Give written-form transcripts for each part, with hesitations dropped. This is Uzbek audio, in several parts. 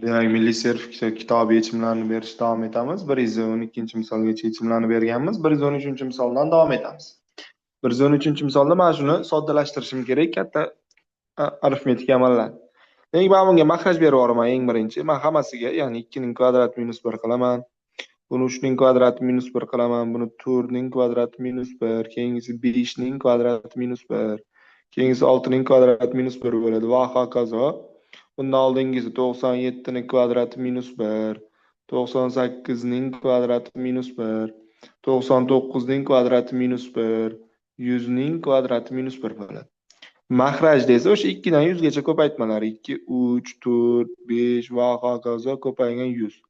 Demak, milliy sertifikat kitobi yechimlarini berishda davom etamiz. 112 misolgacha yechimlarni berganmiz. 113 misoldan davom etamiz. 113 misolda mana shuni soddalashtirishim kerak, katta arifmetik amallar. Demak, men bunga mahraj berib yuboraman eng birinchi. Men hammasiga, ya'ni 2 ning kvadrati minus 1 qilaman. Buni 3 ning kvadrati minus 1 qilaman. Buni 4 ning kvadrati minus 1, keyingisi 5 ning kvadrati minus 1, keyingisi 6 ning kvadrati minus 1 bo'ladi va hokazo. Bundan oldingisi 97 ning kvadrati minus 1, 98 ning kvadrati minus 1, 99 ning kvadrati minus 1, 100 ning kvadrati minus 1 bo'ladi. Mahrajda esa o'sha 2 dan 100 gacha ko'paytmalar 2, 3, 4, 5 va hokazo ko'paygan 100.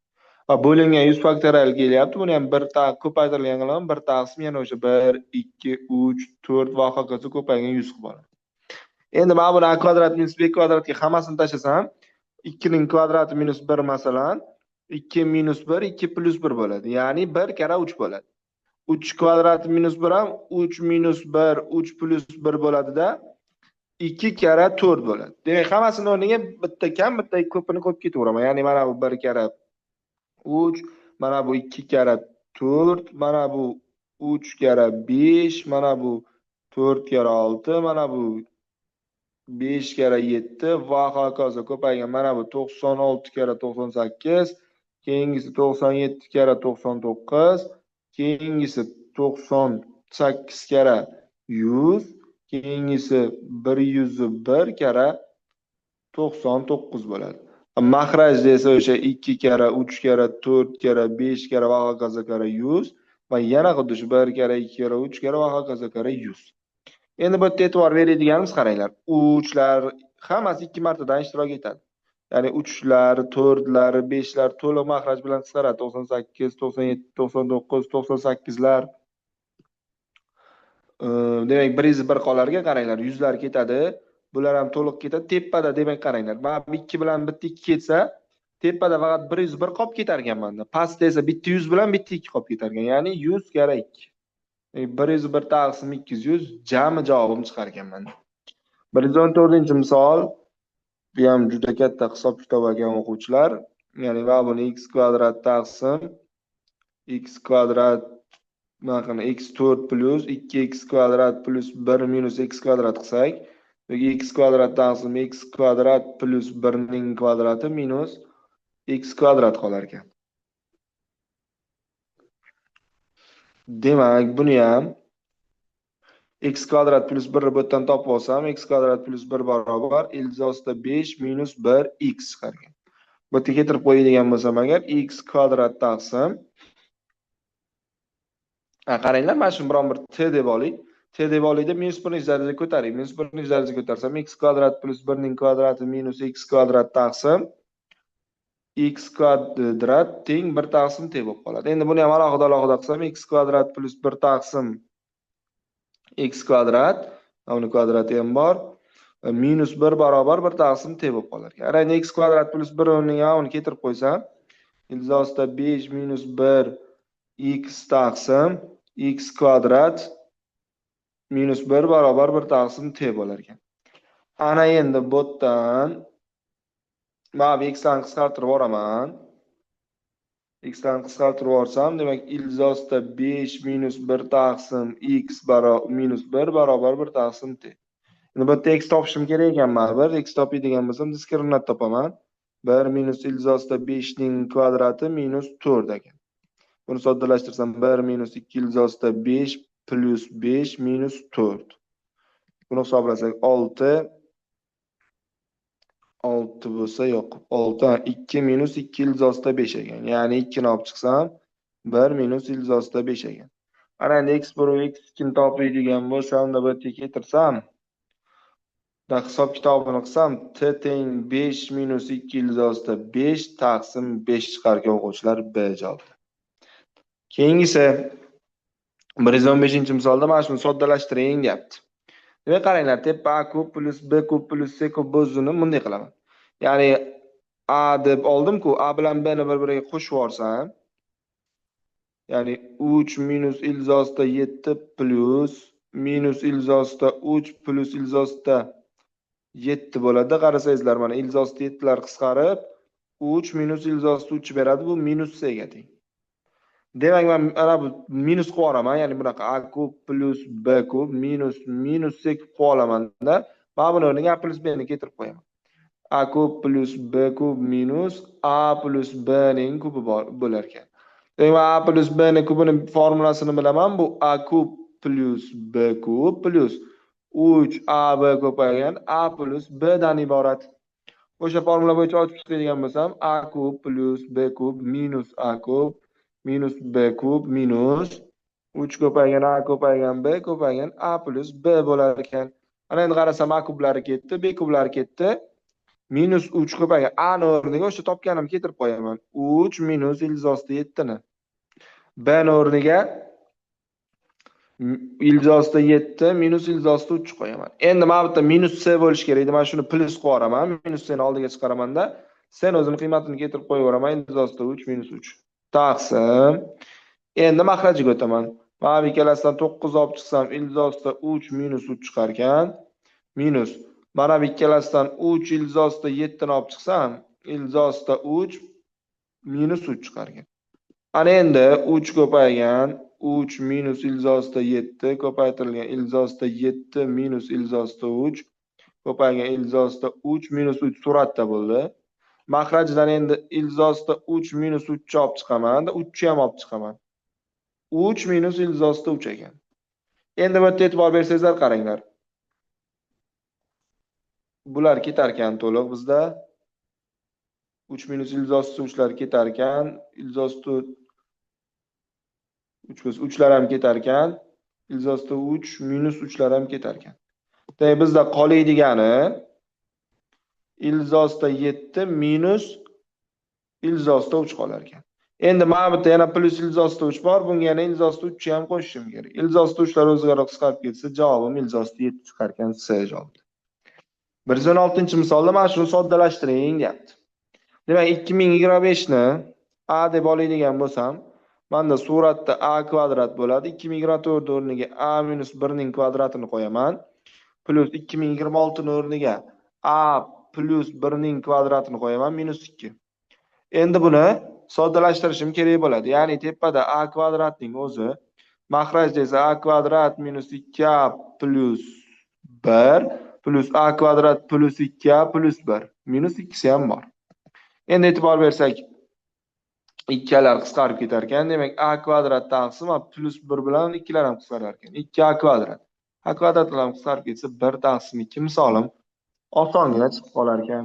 Va bo'lingan 100 faktorial kelyapti. Buni ham bir taq ko'paytirilgan qilaman. Bir taqsim yana o'sha 1, 2, 3, 4 va hokazo ko'paygan 100 qilib olaman. Endi mana buni a kvadrat minus b kvadratga hammasini tashlasam 2 ning kvadrati minus 1 masalan 2 minus 1 2 plus 1 bo'ladi. Ya'ni 1 kara 3 bo'ladi. 3 kvadrati minus 1 ham 3 minus 1 3 plus 1 bo'ladida 2 kara 4 bo'ladi. Demak, hammasini o'rniga bitta kam, bitta ko'pini qo'yib ketaveraman. Ya'ni mana bu 1 kara 3, mana bu 2 kara 4, mana bu 3 kara 5, mana bu 4 kara 6, mana bu 5 kara 7 va hokazo ko'paygan. Mana bu 96 kara 98, keyingisi 97 kara 99, keyingisi 98 kara 100, keyingisi 101 kara 99 bo'ladi. Mahrajda esa o'sha 2 kara 3 kara 4 kara 5 kara va hokazo kara 100 va yana xuddi shu 1 kara 2 kara 3 kara va hokazo kara 100. Endi bu yerda e'tibor beradiganimiz qaranglar. Uchlar hammasi 2 martadan ishtirok etadi. Ya'ni 3lar, 4lar, 5lar to'liq mahraj bilan qisqaradi. 98, 97, 99, 98lar. Demak, 101 qolarga qaranglar, 100lar ketadi. Bular ham to'liq ketadi. Tepada demak qaranglar. Mana 2 bilan bitta 2 ketsa, tepada faqat 101 qolib ketar ekan menda. Pastda esa bitta 100 bilan bitta 2 qolib ketar ekan. Ya'ni 100 kara 2. 101 taqsim 200 jami javobim chiqar ekan menda. 114-misol. Bu ham juda katta hisob kitob ekan o'quvchilar. Ya'ni va buni x kvadrat taqsim x kvadrat mana x4 plus 2x kvadrat plus 1 minus x kvadrat qilsak, x kvadrat taqsim x kvadrat plus 1 ning kvadrati minus x kvadrat qolar ekan. Demak, buni ham x kvadrat plus 1 ni bu yerdan topib olsam, x kvadrat plus 1 barobar ildiz 5 minus 1x chiqar ekan. Bu yerga keltirib qo'yadigan bo'lsam agar x kvadrat taqsim qaranglar, mana shuni biron bir t deb oling. T deb olayda minus 1 ni zarraga ko'taring. Minus 1 ni zarraga ko'tarsam x kvadrat plus 1 ning kvadrati minus x kvadrat taqsim x kvadrat teng 1 taqsim t bo'lib qoladi. Endi buni ham alohida qilsam x kvadrat plus 1 taqsim x kvadrat, uni kvadrati ham bor, minus 1 barobar 1 taqsim t bo'lib qolar ekan. Endi x kvadrat plus 1 uni keltirib qo'ysam, ildiz 5 minus 1 x taqsim x kvadrat minus 1 barobar 1 taqsim t bo'lar ekan. Ana endi bu yerdan mana x dan qisqartirib yuboraman. X dan qisqartirib yuborsam, demak ildiz 5 minus 1 taqsim x minus 1 barobar 1 taqsim t. Endi bu yerda x topishim kerak ekan. Men x topadigan bo'lsam, diskriminant topaman. 1 minus ildiz 5 ning kvadrati minus 4 ekan. Buni soddalashtirsam 1 minus 2 ildiz 5 plus 5 minus 4. Buni hisoblasak 6 bo'lsa yo'q. 6 2 minus 2 ildiz 5 ekan. Ya'ni 2 ni olib chiqsam 1 minus ildiz 5 ekan. Ana endi x1 va x2 ni topadigan bo'lsam, unda bu yerga keltirsam, da hisob kitobini qilsam, t teng 5 minus 2 ildiz 5 taqsim 5 chiqar ekan o'quvchilar, B javobi. Keyingisi 115-misolda mana shuni soddalashtiring deyapti. Demak, qaranglar, tepa a kub plus b kub plus c kub bo'zini bunday qilaman. Ya'ni a deb oldim-ku, a bilan b ni bir-biriga qo'shib yuborsam, ya'ni 3 minus ildiz 7 plus minus ildiz 3 plus ildiz 7 bo'ladi. Qarasangizlar, mana ildiz 7lar qisqarib 3 minus ildiz 3 beradi. Bu minus c ga teng. Demak, men mana bu minus qilib yuboraman. Ya'ni bunaqa a kub plus b kub minus c kub qilib olamanda, mana buni o'rniga a plus b ni keltirib qo'yaman. A kub plus b kub minus a plus b ning kubi bo'lar ekan. Demak, a plus b ning kubini formulasini bilaman. Bu a kub plus b kub plus 3ab ko'paygan a plus b dan iborat. O'sha formula bo'yicha ochib chiqadigan bo'lsam, a kub plus b kub minus a kub minus b kub minus 3 ko'paygan a ko'paygan b ko'paygan a plus b bo'lar ekan. Ana endi qarasam a kublari ketdi, b kublari ketdi. Minus 3 ko'paygan a ni o'rniga o'sha topganimni keltirib qo'yaman. 3 minus ildiz 7 ni. B ni o'rniga ildiz 7 minus ildiz 3 qo'yaman. Endi mana bu yerda minus c bo'lish kerak edi. Men shuni plus qilib yuboraman. Minus c ni oldiga chiqaramanda, c ni o'zining qiymatini keltirib qo'yaveraman. Ildiz 3 minus 3 taqsim. Endi maxrajiga o'taman. Mana bu ikkalasidan 9 olib chiqsam, ildiz 3 minus 3 chiqar ekan. Minus mana bu ikkalasidan 3 ildiz 7 ni olib chiqsam, ildiz 3 minus 3 chiqar ekan. Ana endi 3 ko'paygan 3 minus ildiz 7 ko'paytirilgan ildiz 7 minus ildiz 3 ko'paygan ildiz 3 minus 3 suratda bo'ldi. Maxrajdan endi ildiz 3 minus 3 ni olib chiqaman, 3 ni ham olib chiqaman. 3 minus ildiz 3 ekan. Endi bu yerda e'tibor bersangizlar qaranglar. Bular ketar ekan to'liq bizda. 3 minus ildiz 3lar ketar ekan, ildiz 3 plus 3lar ham ketar ekan, ildiz 3 minus 3lar ham ketar ekan. Demak, bizda qoladiganı ildiz 7 minus ildiz 3 qolar ekan. Endi mana bu yerda yana plus ildiz 3 bor, bunga yana ildiz 3 ham qo'shishim kerak. Ildiz 3lar o'zaro qisqarib ketsa, javobim ildiz 7 chiqar ekan, C javobi. 116-misolda mana shuni soddalashtiring deyapti. Demak, 2025 ni a deb oladigan bo'lsam, menda suratda a kvadrat bo'ladi. 2024 o'rniga a minus 1 ning kvadratini qo'yaman. Plus 2026 o'rniga a plus 1 ning kvadratini qo'yaman, minus 2. Endi buni soddalashtirishim kerak bo'ladi. Ya'ni tepada a kvadratning o'zi, maxrajda esa a kvadrat minus 2a plus 1 plus a kvadrat plus 2a plus 1 minus 2 ham bor. Endi e'tibor bersak, ikkalar qisqarib ketar ekan. Demak, a kvadrat taqsim plus 1 bilan 2lar ham qisqarar ekan. 2a kvadrat. A kvadrat bilan qisqarib ketsa 1 taqsim 2 misolim osongina chiqib qolar ekan.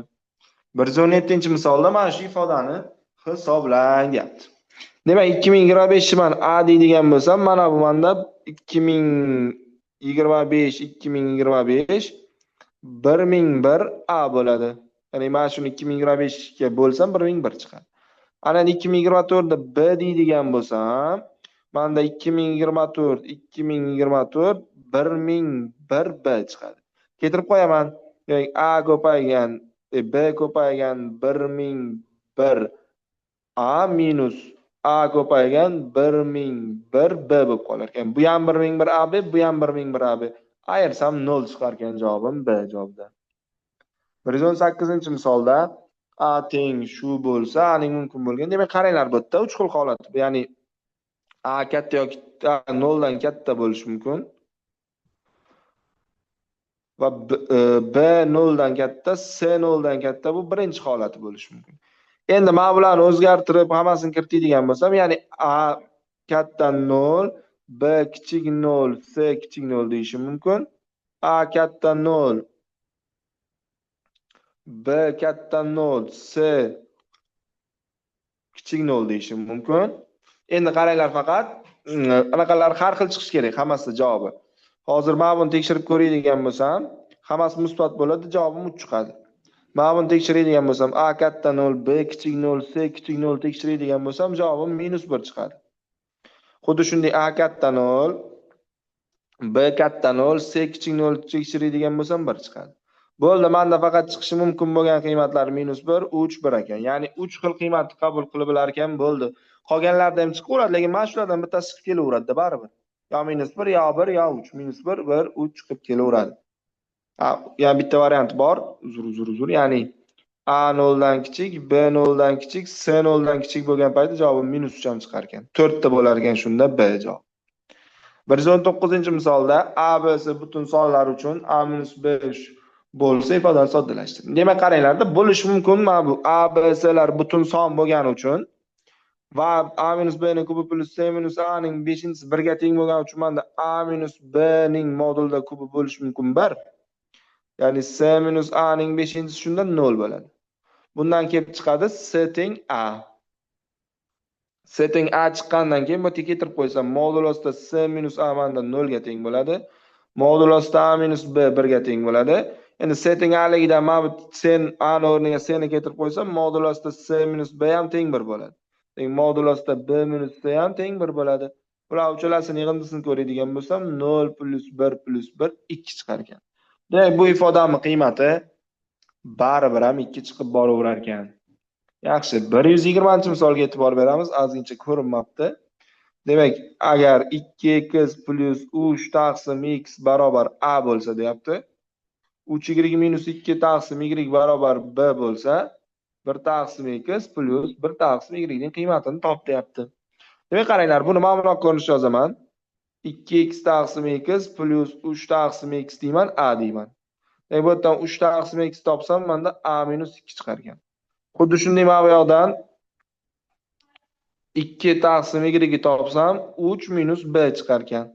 117-misolda mana shu ifodani hisoblang deyapti. Demak, 2025 ni men a deydigan bo'lsam, mana bu menda 2025 1001 a bo'ladi. Ya'ni mana shuni 2025 ga bo'lsam 1001 chiqadi. Ana 2024 da b deydigan bo'lsam, menda 2024 1001 b chiqadi. Keltirib qo'yaman. Demak, a ko'paygan b ko'paygan 1001 a minus a ko'paygan 1001 b bo'lib qolar ekan. Bu ham 1001 a b, bu ham 1001 a b. Ayirsam 0 chiqar ekan, javobim b javobda. 118-misolda a teng shu bo'lsa, a ning mumkin bo'lgan. Demak, qaranglar, bu yerda 3 xil holat. Ya'ni a katta yoki 0 dan katta bo'lishi mumkin. Va b 0 dan katta, c 0 dan katta, bu birinchi holati bo'lishi mumkin. Endi men bularni o'zgartirib, hammasini kiritadigan bo'lsam, ya'ni a katta 0, b kichik 0, c kichik 0 deyishim mumkin. A katta 0, b katta 0, c kichik 0 deyishim mumkin. Endi qaranglar, faqat anaqalar har xil chiqish kerak hammasida javobi. Hozir men buni tekshirib ko'radigan bo'lsam, hammasi musbat bo'ladi, javobim 3 chiqadi. Men buni tekshiradigan bo'lsam, a katta 0, b kichik 0, c kichik 0 tekshiradigan bo'lsam, javobim -1 chiqadi. Xuddi shunday a katta 0, b katta 0, c kichik 0 tekshiradigan bo'lsam 1 chiqadi. Bo'ldi, menda faqat chiqishi mumkin bo'lgan qiymatlar -1, 3, 1 ekan. Ya'ni 3 xil qiymatni qabul qilib olar ekan, bo'ldi. Qolganlarda ham chiqaveradi, lekin mana shulardan bittasi chiqib kelaveradi baribir. Yo -1, yo 1, yo 3. -1, 1, 3 chiqib kelaveradi. Yana bitta variant bor, uzr. Ya'ni A 0 dan kichik, B 0 dan kichik, C 0 dan kichik bo'lgan paytda javobim -3 ham chiqar ekan. 4 ta bo'lar ekan, shunda B javob. 119-misolda A, B, C butun sonlar uchun A-5 bo'lsa ifodani soddalashtiring. Demak, qaranglar-da, bo'lish mumkin mana bu A, B, C'lar butun son bo'lgani uchun va A-B ning kubi plus C-A ning 5-si 1 ga teng bo'lgani uchun menda A-B ning modulda kubi bo'lish mumkin 1. Ya'ni C-A ning 5-si shunda 0 bo'ladi. Bundan kelib chiqadi C teng A. C teng A chiqqandan keyin bu yerga keltirib qo'ysam, modulosda C-A manda 0 ga teng bo'ladi. Modulosda A-B 1 ga teng bo'ladi. Endi C teng A ligidan mana bu C A ning o'rniga C ni keltirib qo'ysam, modulosda C-B ham teng 1 bo'ladi. Modulosda B-C ham teng 1 bo'ladi. Bular uchalasini yig'indisini ko'radigan bo'lsam 0 plus 1 plus 1 2 chiqar ekan. Demak, bu ifodamning qiymati baribir ham 2 chiqib boraverar ekan. Yaxshi, 120-misolga e'tibor beramiz. Ozgincha ko'rinmabdi. Demak, agar 2x plus 3 taqsim x barobar a bo'lsa deyapti. 3y minus 2 taqsim y barobar b bo'lsa, 1 taqsim x plus 1 taqsim y ning qiymatini top deyapti. Demak, qaranglar, buni mana bunaqa ko'rinishda yozaman. 2x taqsim x plus 3 taqsim x deyman, a deyman. Demak, bu yerdan 3 taqsim x topsam, menda a minus 2 chiqar ekan. Xuddi shunday mana bu yoqdan 2 taqsim y topsam 3 minus b chiqar ekan.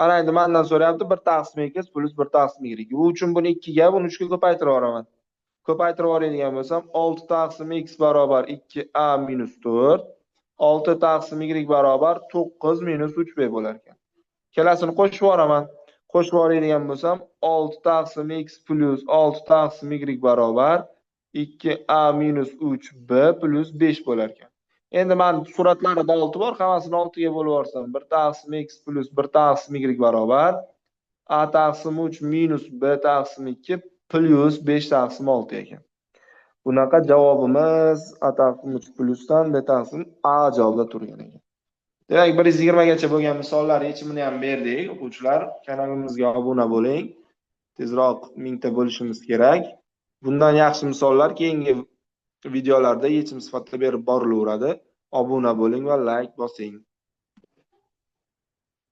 Ana endi mendan so'rayapti 1 taqsim x plus 1 taqsim y. Bu uchun buni 2 ga, buni 3 ga ko'paytirib yuboraman. Ko'paytirib yuboradigan bo'lsam 6 taqsim x barobar 2a minus 4, 6 taqsim y barobar 9 minus 3b bo'lar ekan. Kelasini qo'shib yuboraman. Qo'shib yuboradigan bo'lsam 6 taqsim x plus 6 taqsim y barobar 2a minus 3b plus 5 bo'lar ekan. Endi men suratlarida 6 bor, hammasini 6 ga bo'lib yuborsam 1 taqsim x plus 1 taqsim y barobar a taqsim 3 minus b taqsim 2 plus 5 taqsim 6 ekan. Bunaqa javobimiz a taqsim 3 plusdan b taqsim a javobda turgan ekan. Demak, 120 gacha bo'lgan misollar yechimini ham berdik. O'quvchilar, kanalimizga obuna bo'ling. Tezroq 1000 ta bo'lishimiz kerak. Bundan yaxshi misollar keyingi videolarda yechim sifatida berib borilaveradi. Obuna bo'ling va like bosing.